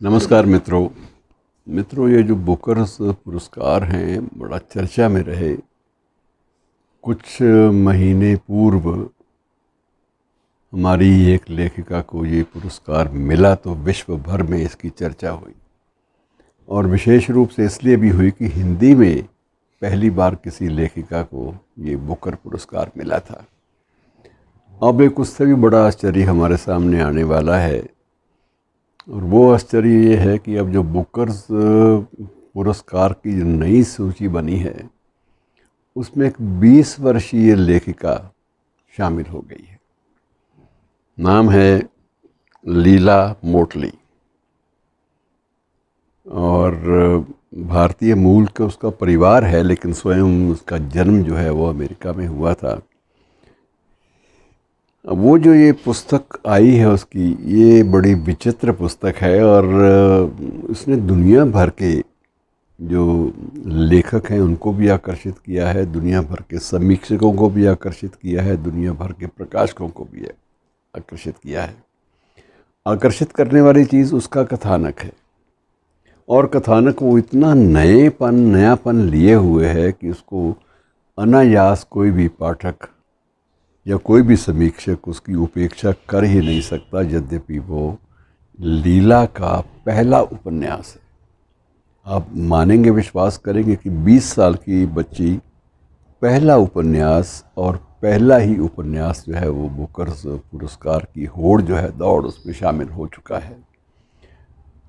नमस्कार मित्रों, ये जो बुकर्स पुरस्कार हैं बड़ा चर्चा में रहे। कुछ महीने पूर्व हमारी एक लेखिका को ये पुरस्कार मिला तो विश्व भर में इसकी चर्चा हुई, और विशेष रूप से इसलिए भी हुई कि हिंदी में पहली बार किसी लेखिका को ये बुकर पुरस्कार मिला था। अब एक उससे भी बड़ा आश्चर्य हमारे सामने आने वाला है, और वो आश्चर्य ये है कि अब जो बुकर्स पुरस्कार की जो नई सूची बनी है उसमें एक 20 वर्षीय लेखिका शामिल हो गई है। नाम है लीला मोटली, और भारतीय मूल का उसका परिवार है, लेकिन स्वयं उसका जन्म जो है वो अमेरिका में हुआ था। अब वो जो ये पुस्तक आई है उसकी, ये बड़ी विचित्र पुस्तक है, और उसने दुनिया भर के जो लेखक हैं उनको भी आकर्षित किया है, दुनिया भर के समीक्षकों को भी आकर्षित किया है, दुनिया भर के प्रकाशकों को भी आकर्षित किया है। आकर्षित करने वाली चीज़ उसका कथानक है, और कथानक वो इतना नयापन लिए हुए है कि उसको अनायास कोई भी पाठक या कोई भी समीक्षक उसकी उपेक्षा कर ही नहीं सकता, यद्यपि वो लीला का पहला उपन्यास है। आप मानेंगे, विश्वास करेंगे कि 20 साल की बच्ची पहला उपन्यास, और पहला ही उपन्यास जो है वो बुकर्स पुरस्कार की होड़ जो है दौड़ उसमें शामिल हो चुका है।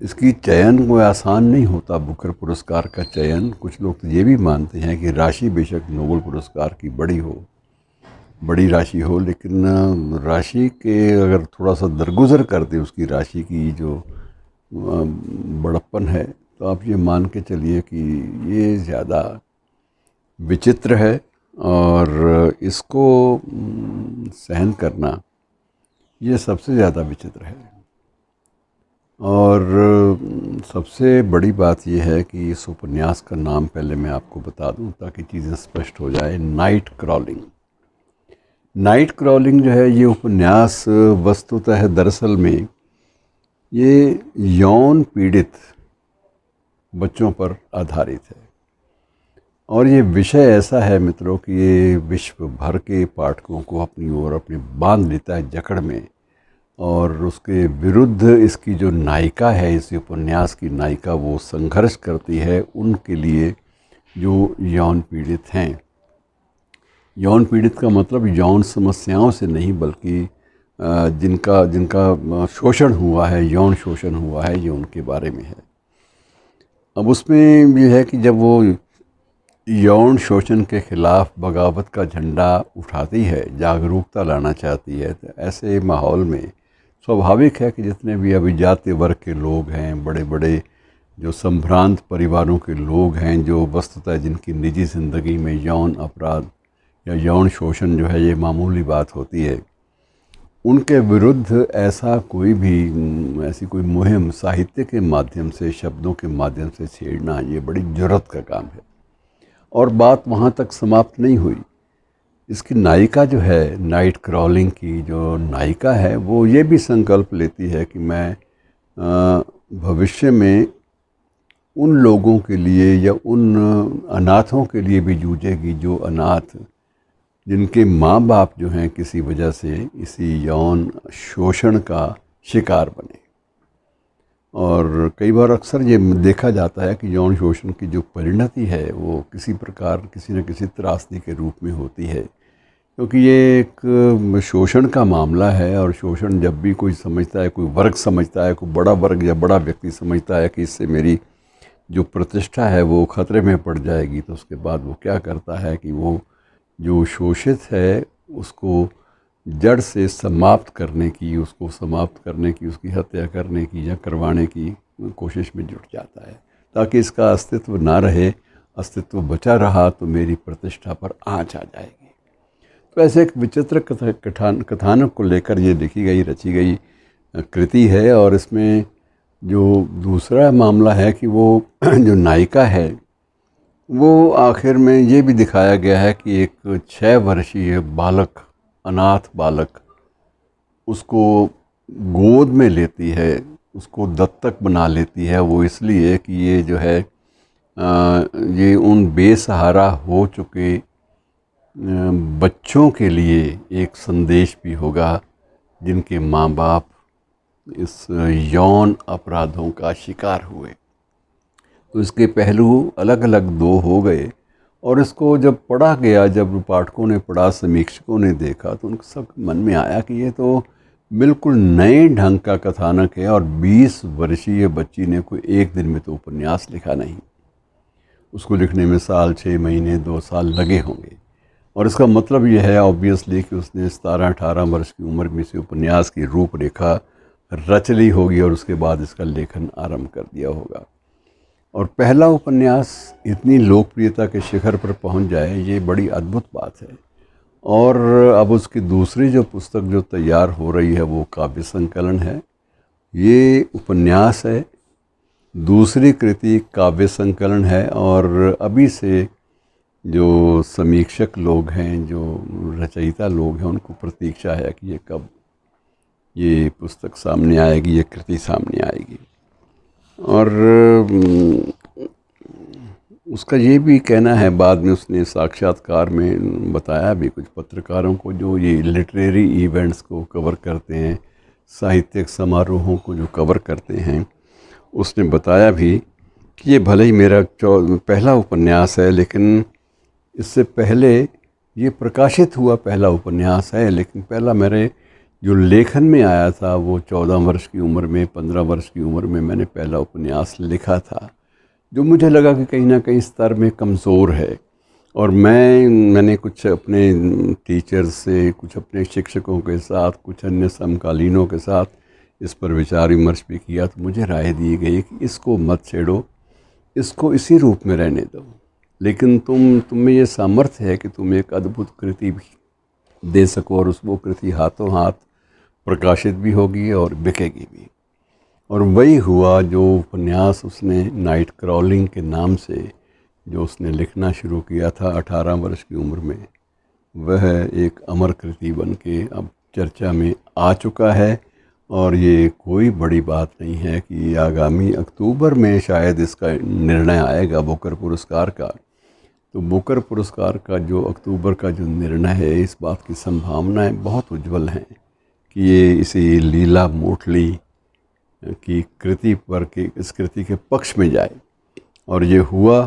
इसकी चयन कोई आसान नहीं होता, बुकर पुरस्कार का चयन। कुछ लोग तो ये भी मानते हैं कि राशि बेशक नोबेल पुरस्कार की बड़ी राशि हो, लेकिन राशि के अगर थोड़ा सा दरगुजर कर दे उसकी राशि की जो बड़प्पन है, तो आप ये मान के चलिए कि ये ज़्यादा विचित्र है, और इसको सहन करना ये सबसे ज़्यादा विचित्र है। और सबसे बड़ी बात यह है कि इस उपन्यास का नाम पहले मैं आपको बता दूं ताकि चीज़ें स्पष्ट हो जाए। नाइट क्रॉलिंग जो है ये उपन्यास वस्तुतः दरअसल में ये यौन पीड़ित बच्चों पर आधारित है, और ये विषय ऐसा है मित्रों कि ये विश्व भर के पाठकों को अपनी ओर अपने बांध लेता है जकड़ में। और उसके विरुद्ध इसकी जो नायिका है, इस उपन्यास की नायिका, वो संघर्ष करती है उनके लिए जो यौन पीड़ित हैं। यौन पीड़ित का मतलब यौन समस्याओं से नहीं, बल्कि जिनका शोषण हुआ है, यौन शोषण हुआ है, ये उनके बारे में है। अब उसमें ये है कि जब वो यौन शोषण के ख़िलाफ़ बगावत का झंडा उठाती है, जागरूकता लाना चाहती है, तो ऐसे माहौल में स्वाभाविक है कि जितने भी अभिजात वर्ग के लोग हैं, बड़े बड़े जो संभ्रांत परिवारों के लोग हैं, जो वस्तुतः जिनकी निजी ज़िंदगी में यौन अपराध या यौन शोषण जो है ये मामूली बात होती है, उनके विरुद्ध ऐसी कोई मुहिम साहित्य के माध्यम से, शब्दों के माध्यम से छेड़ना, ये बड़ी जुर्रत का काम है। और बात वहाँ तक समाप्त नहीं हुई। इसकी नायिका जो है, नाइट क्रॉलिंग की जो नायिका है, वो ये भी संकल्प लेती है कि मैं भविष्य में उन लोगों के लिए या उन अनाथों के लिए भी जूझेगी जो अनाथ, जिनके माँ बाप जो हैं किसी वजह से इसी यौन शोषण का शिकार बने। और कई बार अक्सर ये देखा जाता है कि यौन शोषण की जो परिणति है वो किसी प्रकार, किसी न किसी त्रासदी के रूप में होती है, क्योंकि ये एक शोषण का मामला है। और शोषण जब भी कोई समझता है, कोई वर्ग समझता है, कोई बड़ा वर्ग या बड़ा व्यक्ति समझता है कि इससे मेरी जो प्रतिष्ठा है वो खतरे में पड़ जाएगी, तो उसके बाद वो क्या करता है कि वो जो शोषित है उसको जड़ से समाप्त करने की, उसकी हत्या करने की या करवाने की कोशिश में जुट जाता है, ताकि इसका अस्तित्व ना रहे। अस्तित्व बचा रहा तो मेरी प्रतिष्ठा पर आँच आ जाएगी। तो ऐसे एक विचित्र कथानक को लेकर ये रची गई कृति है। और इसमें जो दूसरा मामला है कि वो जो नायिका है, वो आखिर में ये भी दिखाया गया है कि एक 6 वर्षीय बालक, अनाथ बालक, उसको गोद में लेती है उसको दत्तक बना लेती है, वो इसलिए कि ये जो है ये उन बेसहारा हो चुके बच्चों के लिए एक संदेश भी होगा जिनके माँ बाप इस यौन अपराधों का शिकार हुए। तो इसके पहलू अलग अलग दो हो गए, और इसको जब पढ़ा गया, जब पाठकों ने पढ़ा, समीक्षकों ने देखा, तो उनके सब मन में आया कि ये तो बिल्कुल नए ढंग का कथानक है, और 20 वर्षीय बच्ची ने कोई एक दिन में तो उपन्यास लिखा नहीं, उसको लिखने में साल, 6 महीने, 2 साल लगे होंगे। और इसका मतलब यह है ऑब्वियसली कि उसने 17-18 वर्ष की उम्र में से उपन्यास की रूपरेखा रच ली होगी, और उसके बाद इसका लेखन आरंभ कर दिया होगा। और पहला उपन्यास इतनी लोकप्रियता के शिखर पर पहुंच जाए, ये बड़ी अद्भुत बात है। और अब उसकी दूसरी जो पुस्तक जो तैयार हो रही है वो काव्य संकलन है। ये उपन्यास है, दूसरी कृति काव्य संकलन है, और अभी से जो समीक्षक लोग हैं, जो रचयिता लोग हैं, उनको प्रतीक्षा है कि ये कब ये पुस्तक सामने आएगी, ये कृति सामने आएगी। और उसका ये भी कहना है, बाद में उसने साक्षात्कार में बताया भी कुछ पत्रकारों को जो ये लिटरेरी इवेंट्स को कवर करते हैं, साहित्यिक समारोहों को जो कवर करते हैं, उसने बताया भी कि ये भले ही मेरा पहला उपन्यास है, लेकिन इससे पहले ये प्रकाशित हुआ पहला उपन्यास है, लेकिन पहला मेरे जो लेखन में आया था वो 14 वर्ष की उम्र में, 15 वर्ष की उम्र में मैंने पहला उपन्यास लिखा था, जो मुझे लगा कि कहीं ना कहीं स्तर में कमज़ोर है। और मैंने कुछ अपने टीचर्स से, कुछ अपने शिक्षकों के साथ, कुछ अन्य समकालीनों के साथ इस पर विचार विमर्श भी किया, तो मुझे राय दी गई कि इसको मत छेड़ो, इसको इसी रूप में रहने दो, लेकिन तुम में ये सामर्थ्य है कि तुम एक अद्भुत कृति भी दे सको, और वो कृति हाथों हाथ प्रकाशित भी होगी और बिकेगी भी। और वही हुआ। जो उपन्यास उसने नाइट क्रॉलिंग के नाम से जो उसने लिखना शुरू किया था 18 वर्ष की उम्र में, वह एक अमर कृति बन के अब चर्चा में आ चुका है। और ये कोई बड़ी बात नहीं है कि आगामी अक्टूबर में शायद इसका निर्णय आएगा बुकर पुरस्कार का। तो बुकर पुरस्कार का जो अक्टूबर का जो निर्णय है, इस बात की संभावनाएं बहुत उज्जवल हैं कि ये इसी लीला मोटली की कृति पर के इस कृति के पक्ष में जाए। और ये हुआ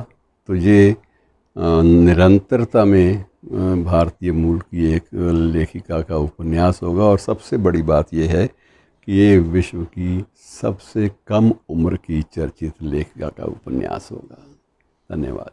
तो ये निरंतरता में भारतीय मूल की एक लेखिका का उपन्यास होगा। और सबसे बड़ी बात यह है कि ये विश्व की सबसे कम उम्र की चर्चित लेखिका का उपन्यास होगा। धन्यवाद।